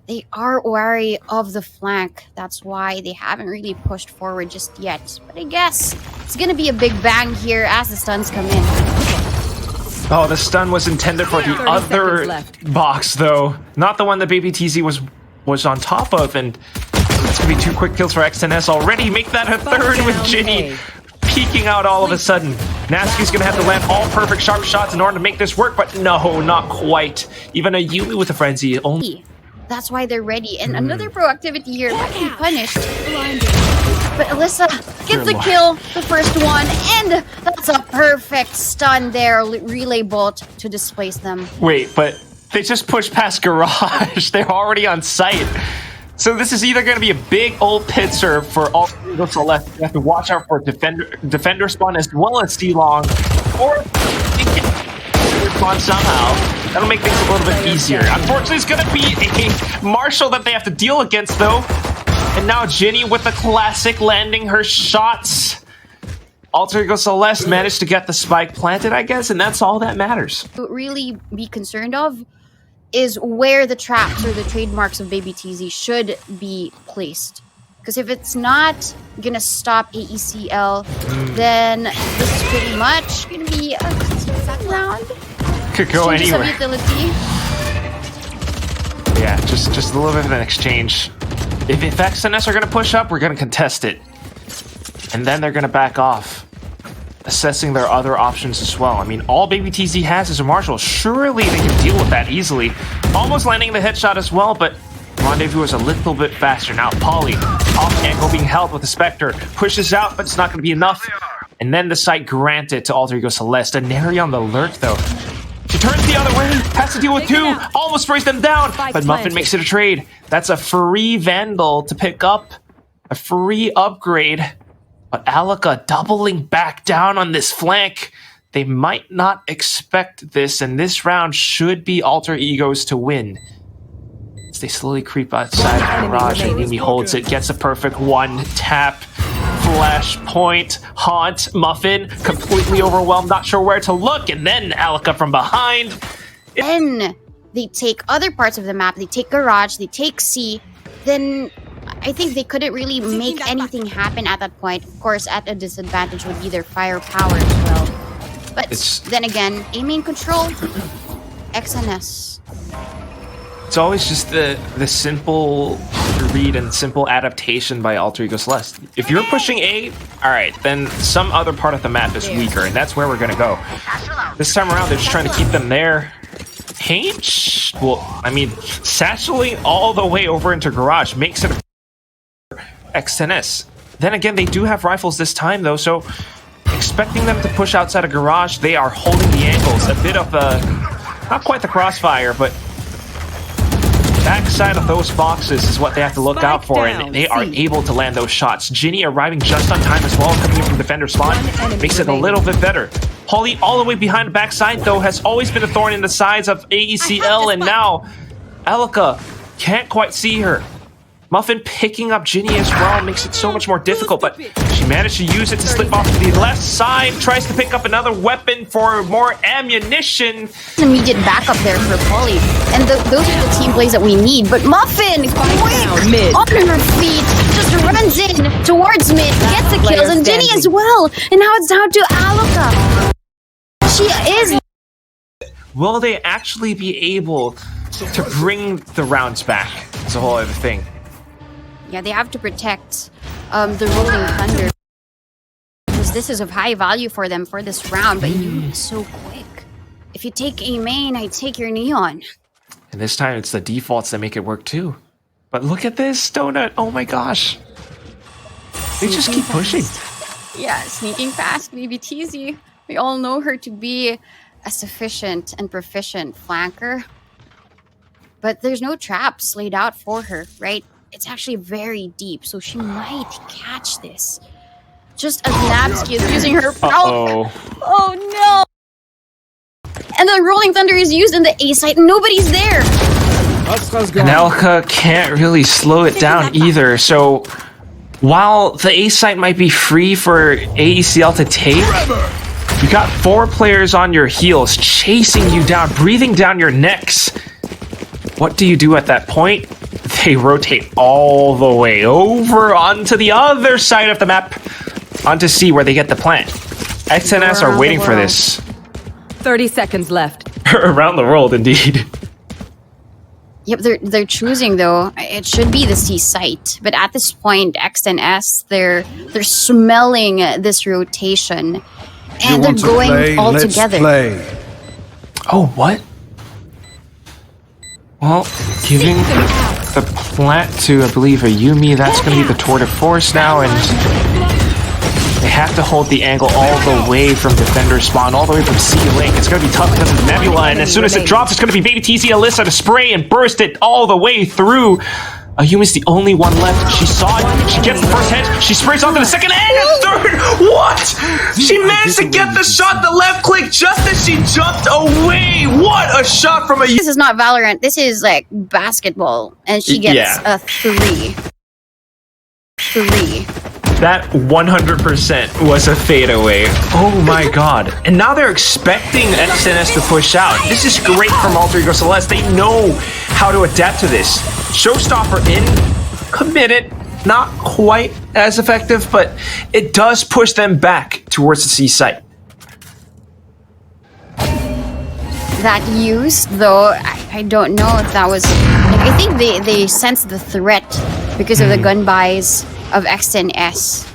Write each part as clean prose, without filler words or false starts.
they are wary of the flank. That's why they haven't really pushed forward just yet. But I guess it's gonna be a big bang here as the stuns come in. Oh, the stun was intended for the other box, though. Not the one that babytz was on top of, and it's gonna be 2 quick kills for X10S already. Make that a third with JinNy peeking out all of a sudden. nabbsky's gonna have to land all perfect sharp shots in order to make this work, but no, not quite. Even a Ayumiii with a frenzy only. That's why they're ready. And another proactivity here might be punished. But Alyssa gets the kill, the first one, and that's a perfect stun there. Relay bolt to displace them. Wait, but they just pushed past garage. They're already on site. So this is either going to be a big old pit serve for all Ego Celestè. You have to watch out for defender spawn as well as C-Long, or they can spawn somehow. That'll make things a little bit easier. Unfortunately, it's going to be a Marshall that they have to deal against, though. And now JinNy with the classic landing her shots. Alter Ego Celestè managed to get the spike planted, I guess, and that's all that matters. What really be concerned of is where the traps or the trademarks of babytz should be placed. Because if it's not gonna stop AECL, then this is pretty much gonna be a round. Could go anywhere. Utility. Yeah, just a little bit of an exchange. If X10S are gonna push up, we're gonna contest it. And then they're gonna back off, assessing their other options as well. I mean, all babytz has is a Marshall. Surely they can deal with that easily. Almost landing the headshot as well, but Rendezvous is a little bit faster. Now Polly, off angle being held with the Spectre. Pushes out, but it's not gonna be enough. And then the site granted to Alter Ego Celestè. Enerii on the lurk though. She turns the other way, has to deal with 2, almost sprays them down, but Muffyn makes it a trade. That's a free Vandal to pick up, a free upgrade. But Alluka doubling back down on this flank. They might not expect this, and this round should be Alter Egos to win. As they slowly creep outside the garage, and Ayumiii holds it, gets a perfect 1 tap. Flashpoint, Haunt, Muffyn, completely overwhelmed, not sure where to look, and then Alluka from behind. Then they take other parts of the map, they take Garage, they take C, then I think they couldn't really make anything happen at that point. Of course, at a disadvantage would be their firepower as well. But then again, aiming control, X10S. It's always just the simple read and simple adaptation by Alter Ego Celestè. If you're pushing A, alright, then some other part of the map is weaker, and that's where we're gonna go. This time around, they're just trying to keep them there. Well, I mean, satcheling all the way over into Garage makes it a X10S. Then again, they do have rifles this time, though, so expecting them to push outside of Garage, they are holding the angles. A bit of a, not quite the crossfire, but backside of those boxes is what they have to look out for, and they are able to land those shots. JinNy arriving just on time as well, coming in from defender spawn, makes it a little bit better. Holly all the way behind the backside, though, has always been a thorn in the sides of AECL, and now Alluka can't quite see her. Muffyn picking up JinNy as well makes it so much more difficult, but she managed to use it to slip off to the left side, tries to pick up another weapon for more ammunition. Immediate backup there for Polly, and those are the team plays that we need. But Muffyn, quick, on her feet, just runs in towards mid, gets the kills, and JinNy as well. And now it's down to Alluka. She is. Will they actually be able to bring the rounds back? It's a whole other thing. Yeah, they have to protect the Rolling Thunder, because this is of high value for them for this round, but you're so quick. If you take a main, I take your Neon. And this time it's the defaults that make it work too. But look at this, Donut, oh my gosh. They just keep pushing. Yeah, sneaking past babytz. We all know her to be a sufficient and proficient flanker. But there's no traps laid out for her, right? It's actually very deep, so she might catch this. Just as nabbsky is using her proc. Oh no! And the Rolling Thunder is used in the A site, and nobody's there! And Alluka can't really slow it down either, so while the A site might be free for AECL to take, you got 4 players on your heels, chasing you down, breathing down your necks. What do you do at that point? they rotate all the way over onto the other side of the map, onto C where they get the plant. X10S are waiting for this. 30 seconds left. Around the world, indeed. Yep, they're choosing though. It should be the C site, but at this point, X10S they're smelling this rotation, and they're going all together. Oh, what? Well, giving the plant to, I believe, Ayumiii, that's going to be the tour de force now, and they have to hold the angle all the way from defender spawn, all the way from C link. It's going to be tough because of Nebula, and as soon as it drops, it's going to be babytz Alyssa to spray and burst it all the way through. Ayumii's the only one left. She saw it. She gets the first hit. She sprays onto the second and the third. What? She managed to get the shot, the left click, just as she jumped away. What a shot from Ayumiii. This is not Valorant. This is like basketball, and she gets a 3. That 100% was a fadeaway. Oh my god. And now they're expecting X10S to push out. This is great from Ego Celestè. They know how to adapt to this. Showstopper in, committed, not quite as effective, but it does push them back towards the C site. That used, though, I don't know if that was... Like, I think they sensed the threat because of the gun buys of X10S.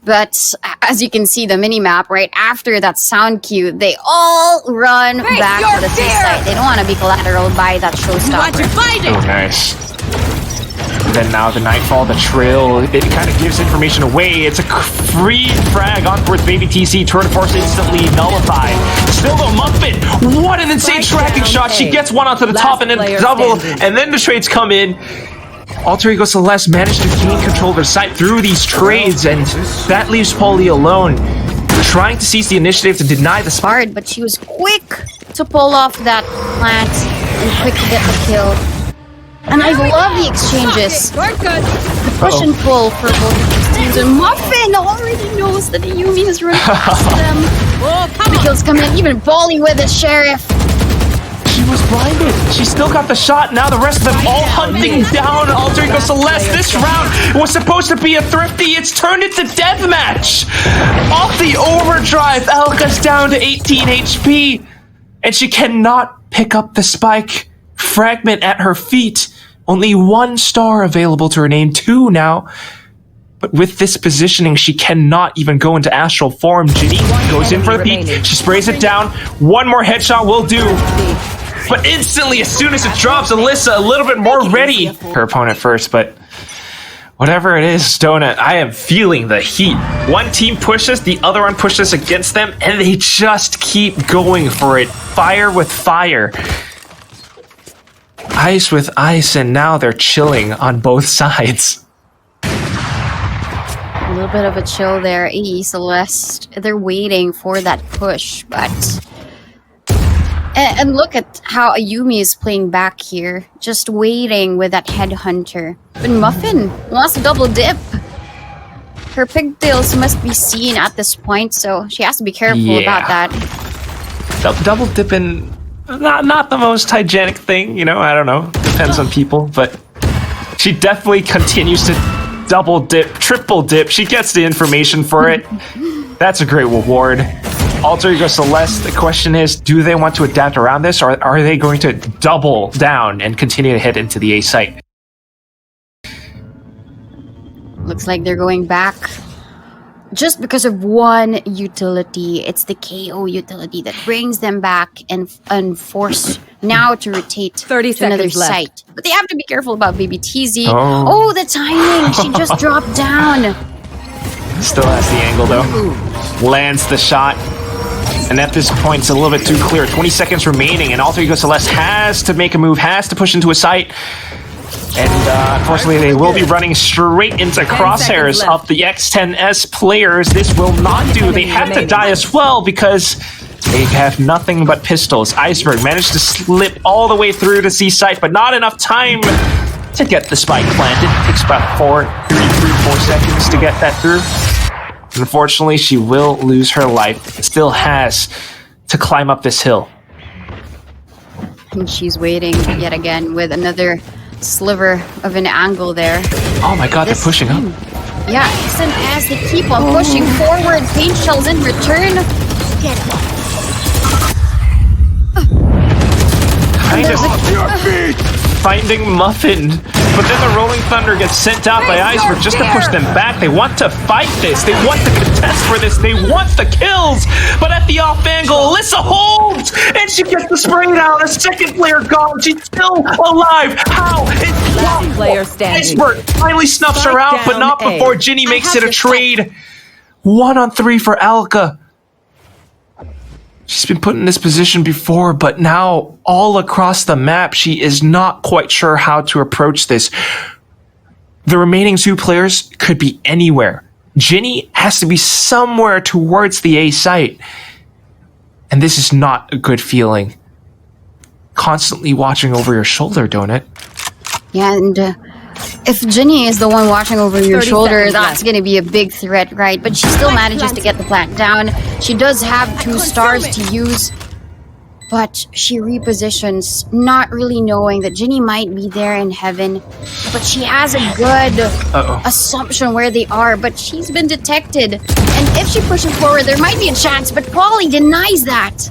But as you can see, the mini-map, right after that sound cue, they all run back to the C site. They don't want to be collateral by that showstopper. Oh, nice. And then now the Nightfall, the Trail, it kind of gives information away. It's a free frag on towards babytz. Tour de force instantly nullified. Still though, Muffyn, what an insane tracking shot. She gets one onto the top and then double, and then the trades come in. Ego Celestè managed to gain control of their site through these trades, and that leaves Polly alone, trying to seize the initiative to deny the spot. But she was quick to pull off that plant and quick to get the kill. And I love the exchanges. The push and pull for both of these teams. And Muffyn already knows that Ayumiii has run past them. The kills come in, even Polly with it, Sheriff. She was blinded. She still got the shot. Now the rest of them all hunting down Ego Celestè. This round was supposed to be a thrifty. It's turned into deathmatch. Off the overdrive, Alluka's down to 18 HP. And she cannot pick up the spike. Fragment at her feet. Only 1 star available to her name. 2 now. But with this positioning, she cannot even go into astral form. JinNy goes in for the peek. She sprays it down. 1 more headshot will do. But instantly, as soon as it drops, Alyssa a little bit more ready. Her opponent first, but whatever it is, Donut, I am feeling the heat. One team pushes, the other one pushes against them, and they just keep going for it. Fire with fire. Ice with ice, and now they're chilling on both sides. A little bit of a chill there. Celeste, they're waiting for that push, but... And look at how Ayumiii is playing back here. Just waiting with that headhunter. But Muffyn wants to double dip. Her pigtails must be seen at this point, so she has to be careful about that. Double dipping, not the most hygienic thing, you know, I don't know. Depends on people, but she definitely continues to double dip, triple dip. She gets the information for it. That's a great reward. Ego Celestè, the question is, do they want to adapt around this, or are they going to double down and continue to head into the A site? Looks like they're going back just because of one utility. It's the KO utility that brings them back and force now to rotate to another site. But they have to be careful about babytz. Oh, the timing! She just dropped down. Still has the angle though. Lands the shot. And at this point, it's a little bit too clear. 20 seconds remaining, and Ego Celestè has to make a move, has to push into a site. And unfortunately, they will be running straight into crosshairs of the X10S players. This will not do. They have to die as well because they have nothing but pistols. Eisberg managed to slip all the way through the C site, but not enough time to get the spike planted. It takes about 4 seconds to get that through. Unfortunately, she will lose her life. Still has to climb up this hill. And she's waiting yet again with another sliver of an angle there. Oh my god, they're pushing up. Yeah, and as they keep on pushing forward, paint shells in return. Kind of finding Muffin, but then the Rolling Thunder gets sent out by Iceberg just to push them back. They want to fight this. They want to contest for this. They want the kills. But at the off angle, Alyssa holds, and she gets the spray down. A second player gone. She's still alive. How? Last player standing. Iceberg finally snuffs her out, but not before JinNy makes it a trade. 1-on-3 for Alluka. She's been put in this position before, but now all across the map, she is not quite sure how to approach this. The remaining 2 players could be anywhere. JinNy has to be somewhere towards the A site. And this is not a good feeling. Constantly watching over your shoulder, don't it? Yeah, and if JinNy is the one watching over your shoulder, that's going to be a big threat, right? But she still manages to get the plant down. She does have 2 stars to use, but she repositions, not really knowing that JinNy might be there in heaven. But she has a good assumption where they are, but she's been detected. And if she pushes forward, there might be a chance, but Polly denies that.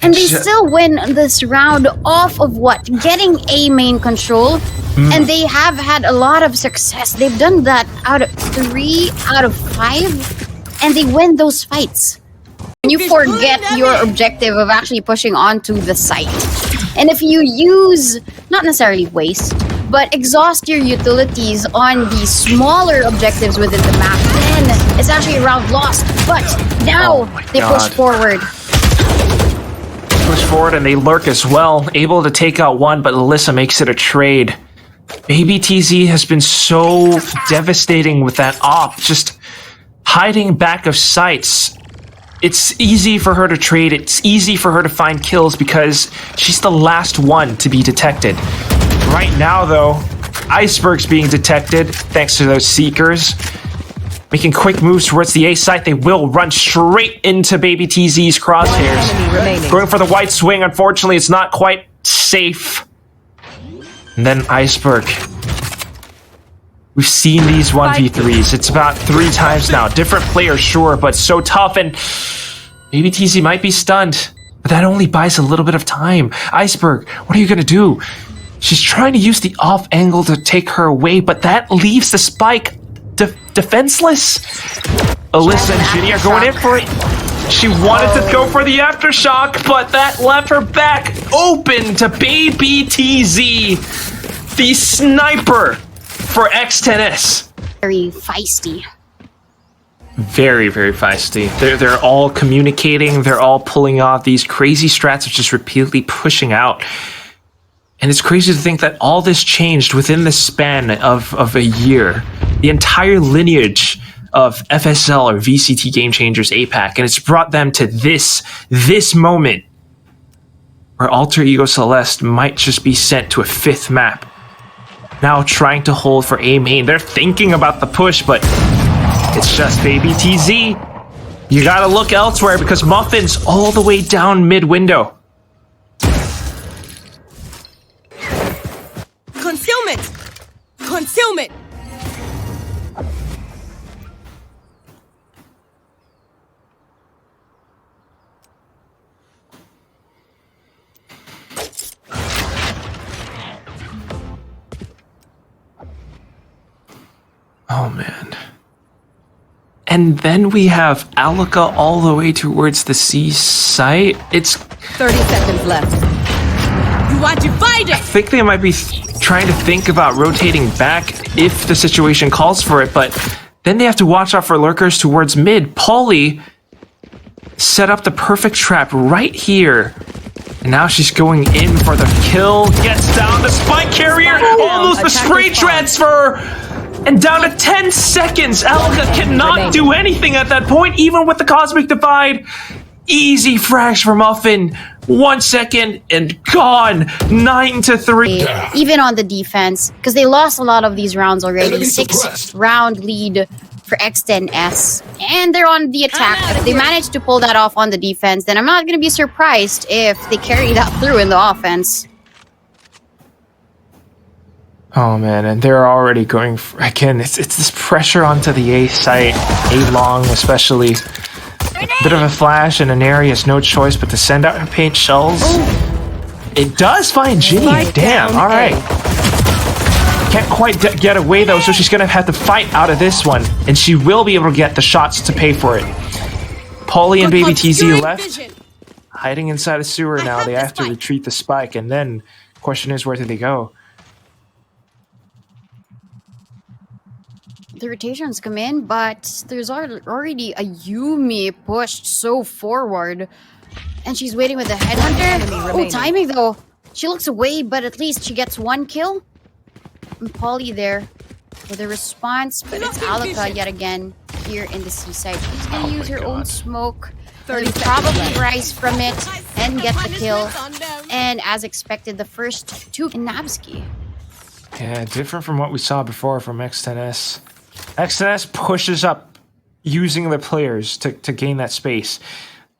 And they still win this round off of what? Getting A main control. And they have had a lot of success. They've done that out of 3 out of 5. And they win those fights. And you forget your objective of actually pushing onto the site. And if you use, not necessarily waste, but exhaust your utilities on the smaller objectives within the map, then it's actually a round lost. But now they push forward. Push forward and they lurk as well, able to take out one, but Alyssa makes it a trade. babytz has been so devastating with that op, just hiding back of sights. It's easy for her to trade, it's easy for her to find kills because she's the last one to be detected. Right now though, Iceberg's being detected thanks to those Seekers. Making quick moves towards the A site, they will run straight into babytz's crosshairs. Going for the white swing, unfortunately, it's not quite safe. And then Iceberg. We've seen these 1v3s. It's about 3 times now. Different players, sure, but so tough, and babytz might be stunned. But that only buys a little bit of time. Iceberg, what are you gonna do? She's trying to use the off angle to take her away, but that leaves the spike defenseless. Alyssa and JinNy are going in for it. She wanted to go for the aftershock, but that left her back open to babytz, the sniper for X10S. Very feisty. Very, very feisty. They're all communicating. They're all pulling off these crazy strats of just repeatedly pushing out. And it's crazy to think that all this changed within the span of a year. The entire lineage of FSL or VCT Game Changers APAC, and it's brought them to this moment where Alter Ego Celeste might just be sent to a 5th map. Now trying to hold for A main. They're thinking about the push, but it's just babytz. You gotta look elsewhere because Muffin's all the way down mid-window. Concealment! Concealment! Oh man. And then we have Alluka all the way towards the C site. It's 30 seconds left. You are divided! I think they might be trying to think about rotating back if the situation calls for it, but then they have to watch out for lurkers towards mid. Polly set up the perfect trap right here. And now she's going in for the kill. Gets down the spike carrier. Almost the spray transfer. And down to 10 seconds. Alluka cannot do anything at that point, even with the Cosmic Divide. Easy frags for Muffin. 1 second and gone. 9-3. Even on the defense, because they lost a lot of these rounds already. 6-round lead for X10S. And they're on the attack. But if they manage to pull that off on the defense, then I'm not going to be surprised if they carry that through in the offense. Oh man, and they're already going for, again, it's this pressure onto the A site, A long especially. Bit of a flash and enerii has no choice but to send out her paint shells. It does find JinNy, damn, alright. Can't quite get away though, so she's gonna have to fight out of this one. And she will be able to get the shots to pay for it. Polly and babytz left, hiding inside a sewer now. They have to retreat the spike, and then question is, where do they go? The rotations come in, but there's already a Ayumiii pushed so forward. And she's waiting with the headhunter. Oh, timing though. She looks away, but at least she gets one kill. And Polly there with a response, but it's Alluka yet again here in the seaside. She's gonna use her own smoke. And probably rise from it and get the kill. And as expected, the first two in nabbsky. Yeah, different from what we saw before from X10S. X10S pushes up using the players to gain that space.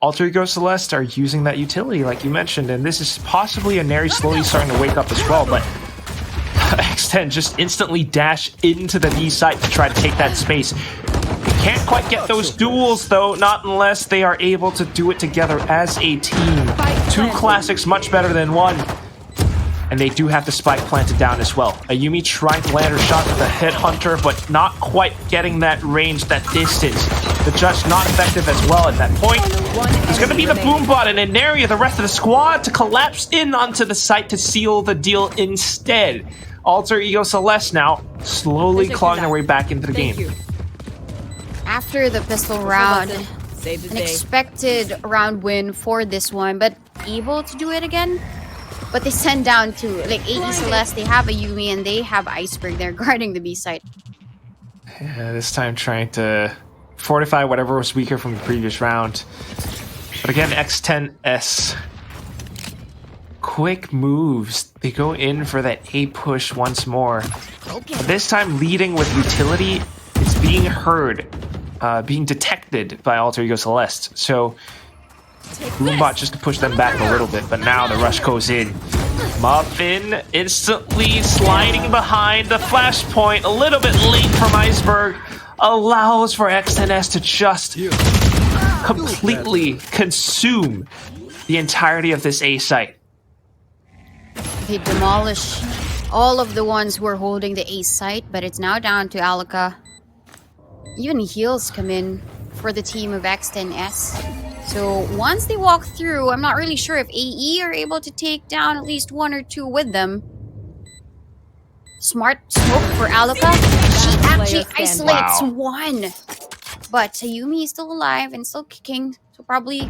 Alter Ego Celeste are using that utility like you mentioned, and this is possibly enerii slowly starting to wake up as well, but X10 just instantly dash into the B site to try to take that space. They can't quite get those duels though, not unless they are able to do it together as a team. Two classics much better than one. And they do have the spike planted down as well. Ayumiii trying to land her shot with the headhunter, but not quite getting that range, that distance. The judge not effective as well at that point. It's going to be the boom bot and enerii, the rest of the squad, to collapse in onto the site to seal the deal instead. Alter Ego Celeste now slowly clawing their way back into the game. After the pistol round, an expected round win for this one, but able to do it again. But they send down to, like, AE Celeste, they have Ayumiii, and they have Eisberg there guarding the B site. Yeah, this time trying to fortify whatever was weaker from the previous round. But again, X10S. Quick moves. They go in for that A push once more. Okay. This time leading with utility. It's being heard, being detected by Alter Ego Celeste. So Boombot just to push them back a little bit, but now the rush goes in. Muffyn instantly sliding behind the flashpoint, a little bit late from Eisberg, allows for X10S to just completely consume the entirety of this A site. They demolish all of the ones who are holding the A site, but it's now down to Alluka. Even heals come in for the team of X10S. So once they walk through, I'm not really sure if AE are able to take down at least one or two with them. Smart smoke for Alluka. She actually isolates one. But Ayumiii is still alive and still kicking. So probably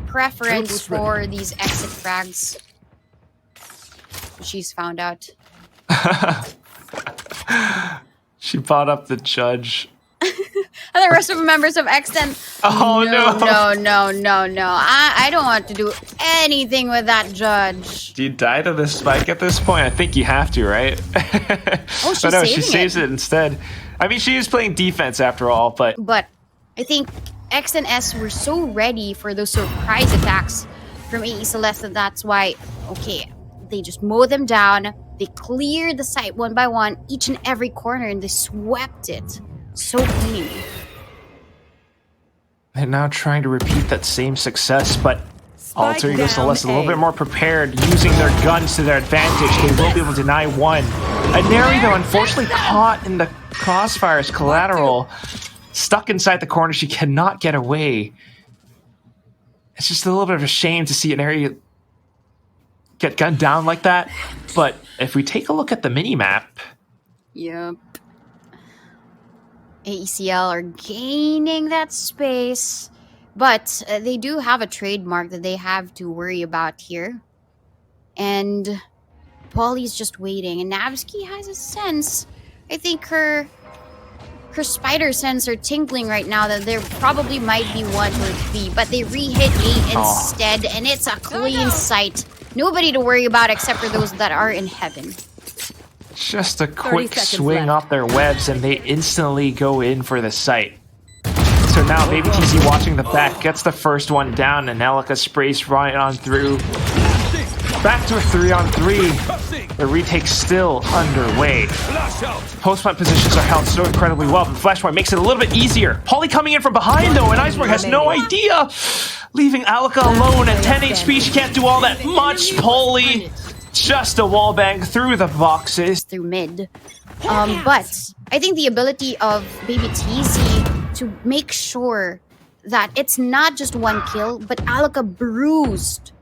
preference for these exit frags. She's found out. She brought up the judge. And the rest of the members of X10. Oh no. No. I don't want to do anything with that judge. Do you die to the spike at this point? I think you have to, right? Oh, she's no, she saves it instead. I mean, she is playing defense after all, but I think X10S were so ready for those surprise attacks from AE Celeste. That's why, okay, they just mow them down. They cleared the site one by one, each and every corner, and they swept it so clean. They're now trying to repeat that same success, but Alter Ego Celeste a little bit more prepared, using their guns to their advantage. They will be able to deny one. Enerii, though, unfortunately caught in the crossfire's collateral, stuck inside the corner. She cannot get away. It's just a little bit of a shame to see Enerii get gunned down like that. But if we take a look at the mini-map... Yep. AECL are gaining that space, but they do have a trademark that they have to worry about here. And Polly's just waiting, and nabbsky has a sense. I think her spider sense are tingling right now that there probably might be one or B, but they re-hit A instead, and it's a clean sight. Nobody to worry about except for those that are in heaven. Just a quick swing off their webs, and they instantly go in for the site. So now babytz watching the back gets the first one down, and Alluka sprays right on through. Back to a 3-on-3. The retake's still underway. Post-plant positions are held so incredibly well, but Flashpoint makes it a little bit easier. Polly coming in from behind, though, and Eisberg has no idea. Leaving Alluka alone at 10 HP. She can't do all that much. Polly, just a wallbang through the boxes. Through mid. But I think the ability of babytz to make sure that it's not just one kill, but Alluka bruised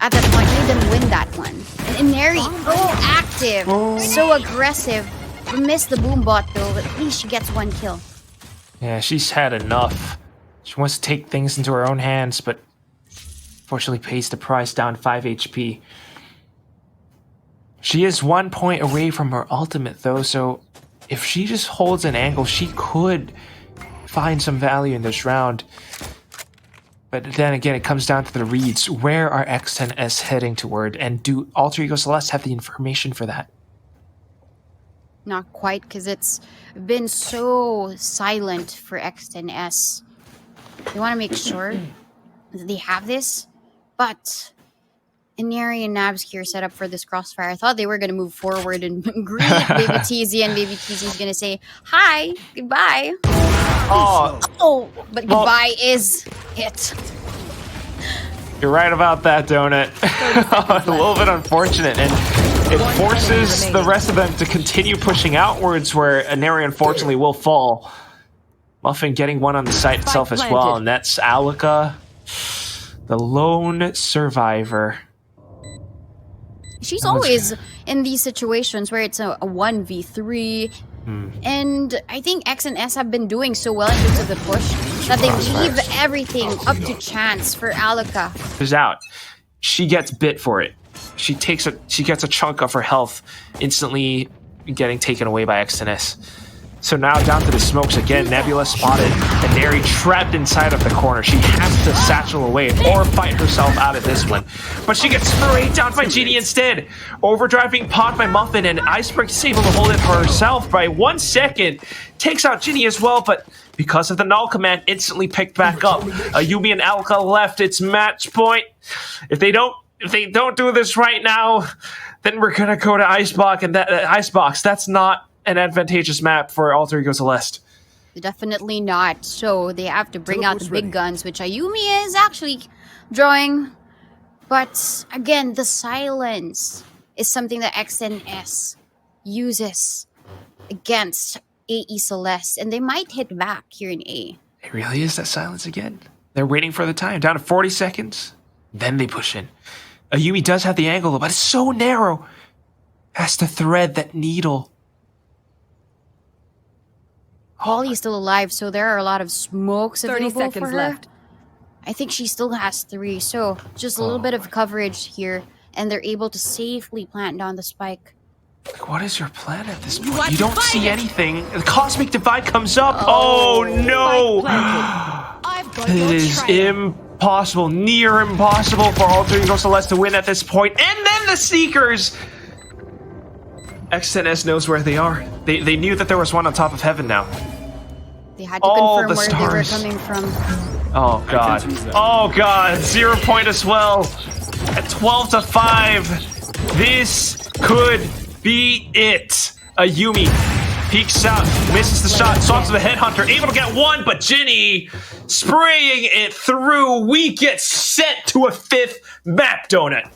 at that point, made them win that one. And enerii, proactive, so aggressive. Missed the boom bot though, but at least she gets one kill. Yeah, she's had enough. She wants to take things into her own hands, but fortunately pays the price, down 5 HP. She is 1 point away from her ultimate though, so if she just holds an angle, she could find some value in this round. But then again, it comes down to the reads. Where are X10S heading toward? And do Alter Ego Celeste have the information for that? Not quite, because it's been so silent for X10S. They want to make sure that they have this, but enerii and nabbsky are set up for this crossfire. I thought they were going to move forward and greet babytz, and babytz is going to say, hi, goodbye. But goodbye is it. You're right about that, Donut. A little bit unfortunate, and it forces the rest of them to continue pushing outwards, where enerii unfortunately will fall. Muffyn getting one on the site itself as well, and that's Alluka, the lone survivor. She's always in these situations where it's a 1v3. And I think X and S have been doing so well in terms of the push that they leave everything up to chance for Alluka. Is out. She gets bit for it. She gets a chunk of her health, instantly getting taken away by X10S. So now down to the smokes again. Nebula spotted, and enerii trapped inside of the corner. She has to satchel away or fight herself out of this one. But she gets sprayed down by JinNy instead. Overdrive being popped by Muffyn, and Eisberg is able to hold it for herself by 1 second. Takes out JinNy as well, but because of the null command, instantly picked back up. Ayumiii and Alluka left. It's match point. If they don't do this right now, then we're gonna go to Icebox, and Icebox. That's not an advantageous map for Alter Ego Celeste. Definitely not. So they have to bring out the big guns, which Ayumiii is actually drawing. But again, the silence is something that X10S uses against AE Celeste, and they might hit back here in A. It really is that silence again. They're waiting for the time, down to 40 seconds. Then they push in. Ayumiii does have the angle, but it's so narrow. Has to thread that needle. Holly's still alive, so there are a lot of smokes 30 available seconds for her. left. I think she still has 3, so just a little bit of coverage here, and they're able to safely plant down the spike. Like, what is your plan at this point? You don't see anything. The cosmic divide comes up. Oh no! It is impossible, near impossible for Alter Ego Celeste to win at this point. And then the Seekers! X10S knows where they are. They knew that there was one on top of heaven now. They had to confirm where they were coming from. Oh god. Oh god. 0 point as well. At 12-5. This could be it. Ayumiii peeks out, misses the shot, swaps to the headhunter, able to get one, but JinNy spraying it through. We get sent to a 5th map, Donut.